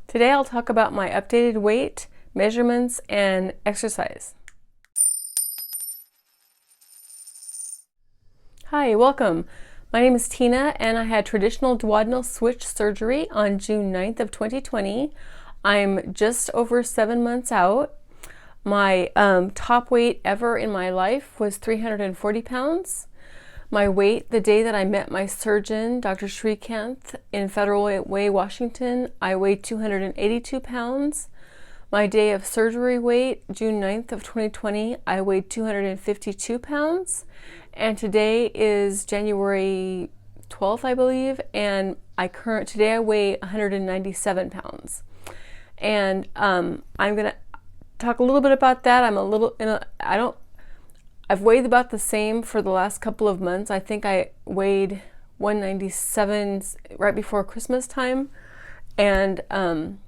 Today I'll talk about my updated weight, measurements, and exercise. Hi, welcome. My name is Tina and I had traditional duodenal switch surgery on June 9th of 2020. I'm just over 7 months out. My top weight ever in my life was 340 pounds. My weight the day that I met my surgeon, Dr. Srikanth, in Federal Way, Washington, I weighed 282 pounds. My day of surgery weight, June 9th of 2020, I weighed 252 pounds. And today is January 12th, I believe, and today I weigh 197 pounds. And I'm gonna talk a little bit about that. I've weighed about the same for the last couple of months. I think I weighed 197 right before Christmas time. And I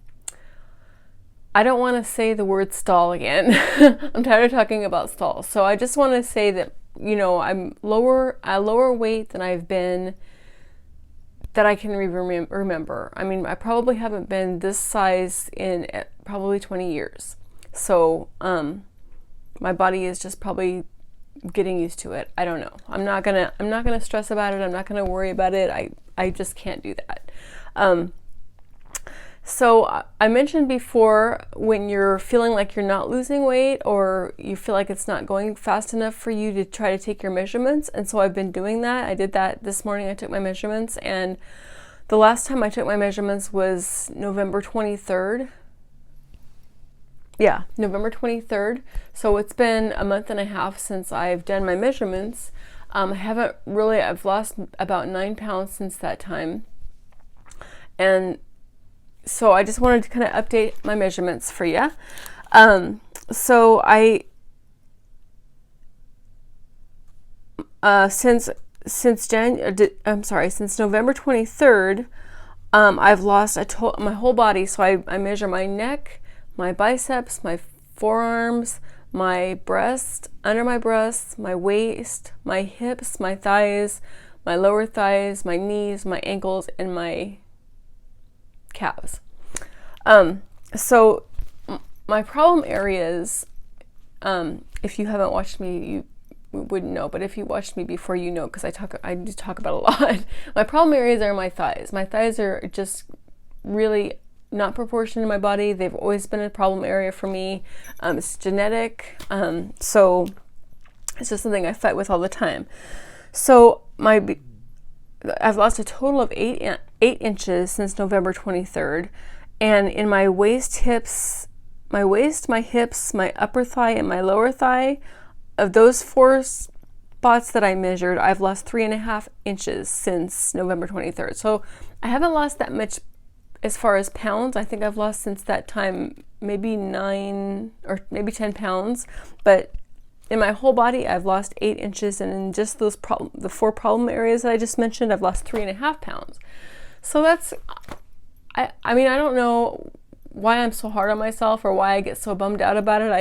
don't want to say the word stall again. I'm tired of talking about stalls. So I just want to say that, I'm lower weight than I've been that I can remember. I mean, I probably haven't been this size in probably 20 years. So my body is just probably getting used to it. I don't know. I'm not gonna stress about it. I'm not gonna worry about it. I just can't do that. So I mentioned before, when you're feeling like you're not losing weight or you feel like it's not going fast enough for you to try to take your measurements. And so I've been doing that. I did that this morning. I took my measurements, and the last time I took my measurements was November 23rd. Yeah, November 23rd. So it's been a month and a half since I've done my measurements. I've lost about 9 pounds since that time. And so I just wanted to kind of update my measurements for you. Since November 23rd, I've lost my whole body. So I measure my neck, my biceps, my forearms, my breast, under my breasts, my waist, my hips, my thighs, my lower thighs, my knees, my ankles, and my calves. So my problem areas, if you haven't watched me, you wouldn't know, but if you watched me before, because I do talk about a lot. My problem areas are my thighs. My thighs are just really not proportioned to my body. They've always been a problem area for me. It's genetic, so it's just something I fight with all the time. So I've lost a total of 8 inches since November 23rd, and in my waist, my hips, my upper thigh, and my lower thigh, of those 4 spots that I measured, I've lost 3.5 inches since November 23rd. So I haven't lost that much as far as pounds. I think I've lost since that time maybe 9 or maybe 10 pounds, but in my whole body, I've lost 8 inches, and in just the 4 problem areas that I just mentioned, I've lost 3.5 pounds. So I don't know why I'm so hard on myself or why I get so bummed out about it.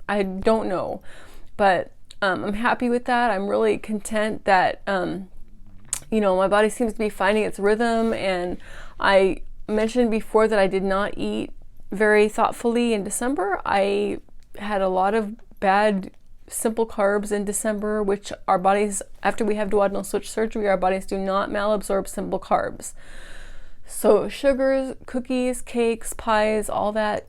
I don't know, but I'm happy with that. I'm really content that my body seems to be finding its rhythm. And I mentioned before that I did not eat very thoughtfully in December. I had a lot of bad simple carbs in December, which our bodies, after we have duodenal switch surgery, our bodies do not malabsorb simple carbs. So sugars, cookies, cakes, pies, all that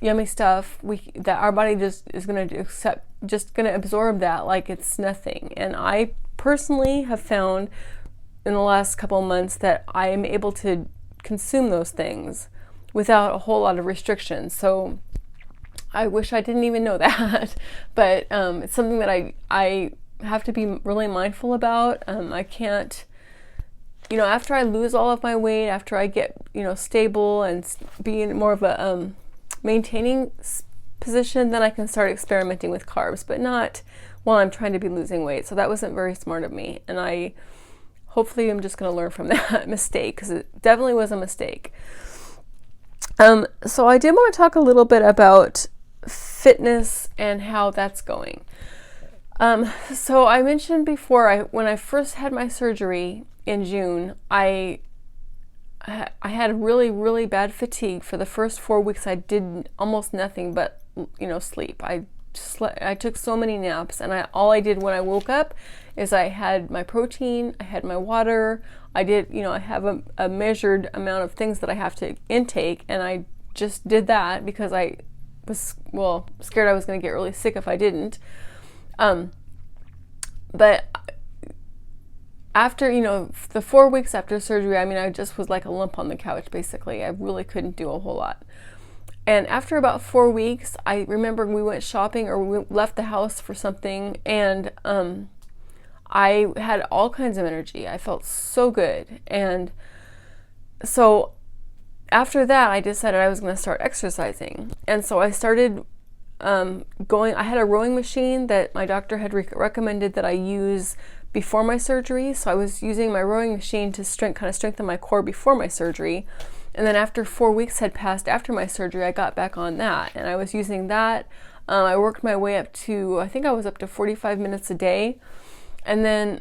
yummy stuff, that our body just is going to absorb that like it's nothing. And I personally have found in the last couple of months that I am able to consume those things without a whole lot of restrictions. So I wish I didn't even know that, but it's something that I have to be really mindful about. I can't, after I lose all of my weight, after I get, stable and be in more of a maintaining position, then I can start experimenting with carbs, but not while I'm trying to be losing weight. So that wasn't very smart of me, and hopefully I'm just going to learn from that mistake, because it definitely was a mistake. So I did want to talk a little bit about fitness and how that's going. So I mentioned before, when I first had my surgery in June, I I had really, really bad fatigue. For the first 4 weeks, I did almost nothing but, sleep. I took so many naps, and all I did when I woke up is I had my protein, I had my water, I have a measured amount of things that I have to intake, and I just did that because I was, scared I was going to get really sick if I didn't. But after, the 4 weeks after surgery, I just was like a lump on the couch, basically. I really couldn't do a whole lot. And after about 4 weeks, I remember we went shopping, or we left the house for something, and I had all kinds of energy. I felt so good. And so after that, I decided I was going to start exercising. And so I started going. I had a rowing machine that my doctor had recommended that I use before my surgery. So I was using my rowing machine to strengthen my core before my surgery. And then after 4 weeks had passed after my surgery, I got back on that, and I was using that. I worked my way up to, I think I was up to 45 minutes a day. And then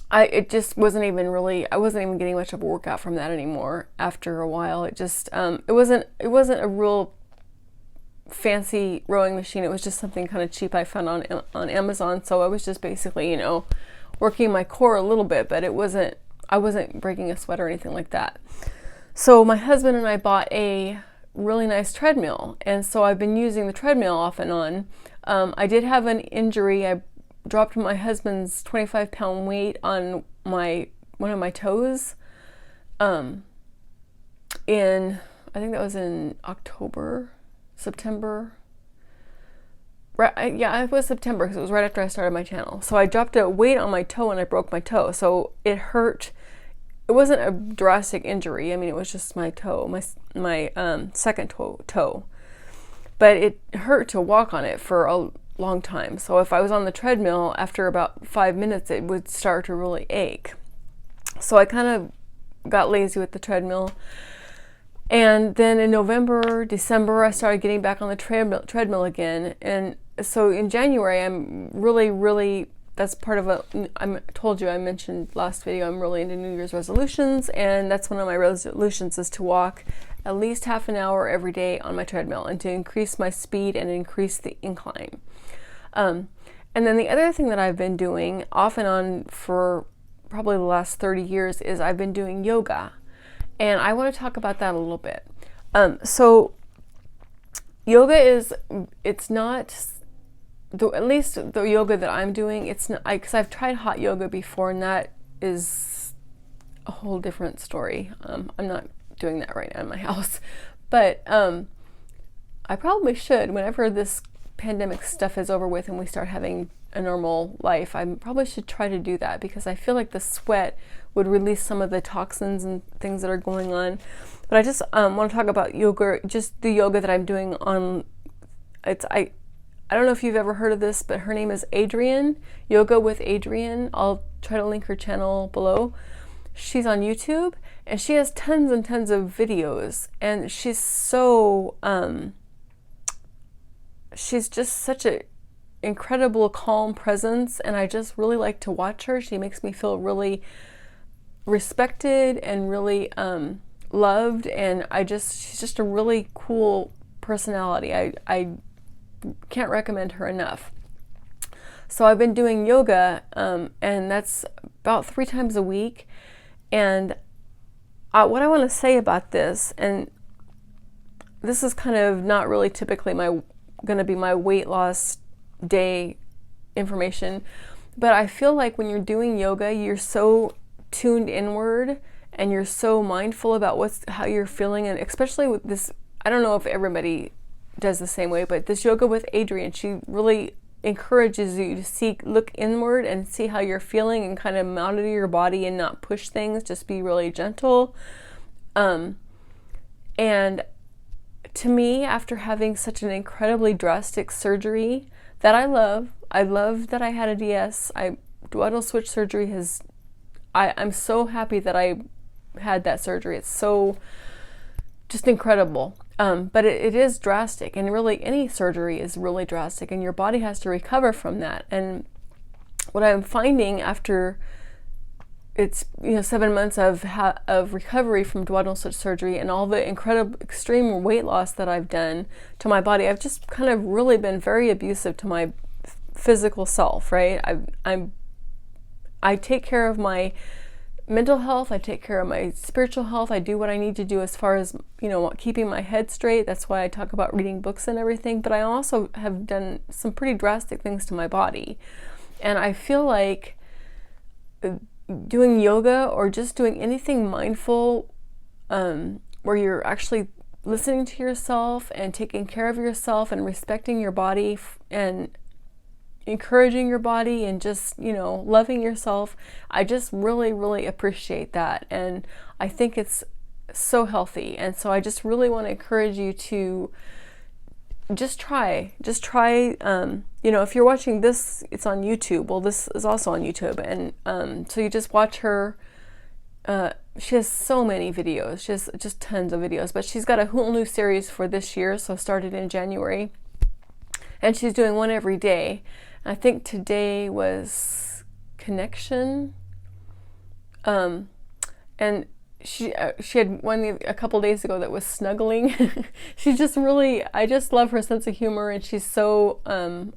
I wasn't even getting much of a workout from that anymore after a while. It wasn't a real fancy rowing machine. It was just something kind of cheap I found on Amazon. So I was just basically, working my core a little bit, but I wasn't breaking a sweat or anything like that. So my husband and I bought a really nice treadmill, and so I've been using the treadmill off and on. I did have an injury. I dropped my husband's 25-pound weight on one of my toes. I think that was in September. Right, yeah, it was September because it was right after I started my channel. So I dropped a weight on my toe and I broke my toe. So it hurt. It wasn't a drastic injury. It was just my toe, my second toe. But it hurt to walk on it for a long time. So if I was on the treadmill, after about 5 minutes, it would start to really ache. So I kind of got lazy with the treadmill. And then in November, December, I started getting back on the treadmill again. And so in January, I'm really, that's part of I told you, I mentioned last video, I'm really into New Year's resolutions. And that's one of my resolutions, is to walk at least half an hour every day on my treadmill, and to increase my speed and increase the incline. And then the other thing that I've been doing off and on for probably the last 30 years is I've been doing yoga. And I want to talk about that a little bit. So yoga it's not, at least the yoga that I'm doing, it's not, because I've tried hot yoga before, and that is a whole different story. I'm not doing that right now in my house. But I probably should, whenever this pandemic stuff is over with and we start having a normal life, I probably should try to do that, because I feel like the sweat would release some of the toxins and things that are going on. But I just want to talk about yoga, just the yoga that I'm doing on, I don't know if you've ever heard of this, but her name is Adriene, Yoga with Adriene. I'll try to link her channel below. She's on YouTube, and she has tons and tons of videos, and she's so, she's just such a incredible calm presence, and I just really like to watch her. She makes me feel really respected and really loved, and she's just a really cool personality. I can't recommend her enough. So I've been doing yoga, and that's about 3 times a week. And what I want to say about this, and this is kind of not really typically going to be my weight loss day information, but I feel like when you're doing yoga, you're so tuned inward, and you're so mindful about how you're feeling. And especially with this, I don't know if everybody does the same way, but this yoga with Adriene, she really encourages you to look inward and see how you're feeling, and kind of monitor your body and not push things, just be really gentle. And to me, after having such an incredibly drastic surgery that I love that I had a DS, duodenal switch surgery I'm so happy that I had that surgery. It's so just incredible. But it is drastic, and really any surgery is really drastic, and your body has to recover from that. And what I'm finding after it's, you know, 7 months of recovery from duodenal surgery and all the incredible extreme weight loss that I've done to my body. I've just kind of really been very abusive to my physical self, right? I take care of my mental health, I take care of my spiritual health, I do what I need to do as far as, you know, keeping my head straight. That's why I talk about reading books and everything, but I also have done some pretty drastic things to my body. And I feel like doing yoga or just doing anything mindful, where you're actually listening to yourself and taking care of yourself and respecting your body and encouraging your body and just, you know, loving yourself. I just really, really appreciate that. And I think it's so healthy. And so I just really want to encourage you to just try, you know, if you're watching this, it's on YouTube. Well, this is also on YouTube. And so you just watch her. She has so many videos. She has just tons of videos, but she's got a whole new series for this year. So started in January, and she's doing one every day. I think today was connection. And she had one a couple days ago that was snuggling. She's just really, I just love her sense of humor, and she's so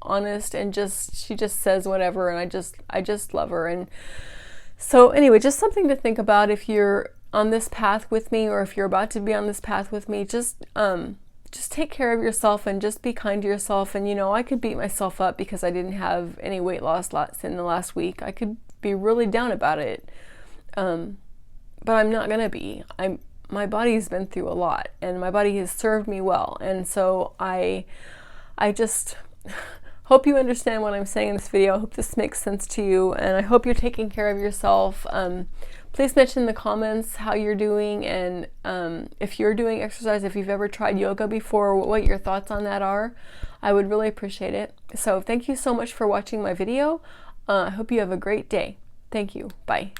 honest, and she just says whatever, and I just love her. And so anyway, just something to think about if you're on this path with me, or if you're about to be on this path with me. Just take care of yourself and just be kind to yourself. And, you know, I could beat myself up because I didn't have any weight loss in the last week. I could be really down about it. But I'm not going to be. My body's been through a lot, and my body has served me well. And so I just hope you understand what I'm saying in this video. I hope this makes sense to you, and I hope you're taking care of yourself. Please mention in the comments how you're doing, and if you're doing exercise, if you've ever tried yoga before, what your thoughts on that are. I would really appreciate it. So thank you so much for watching my video. I hope you have a great day. Thank you. Bye.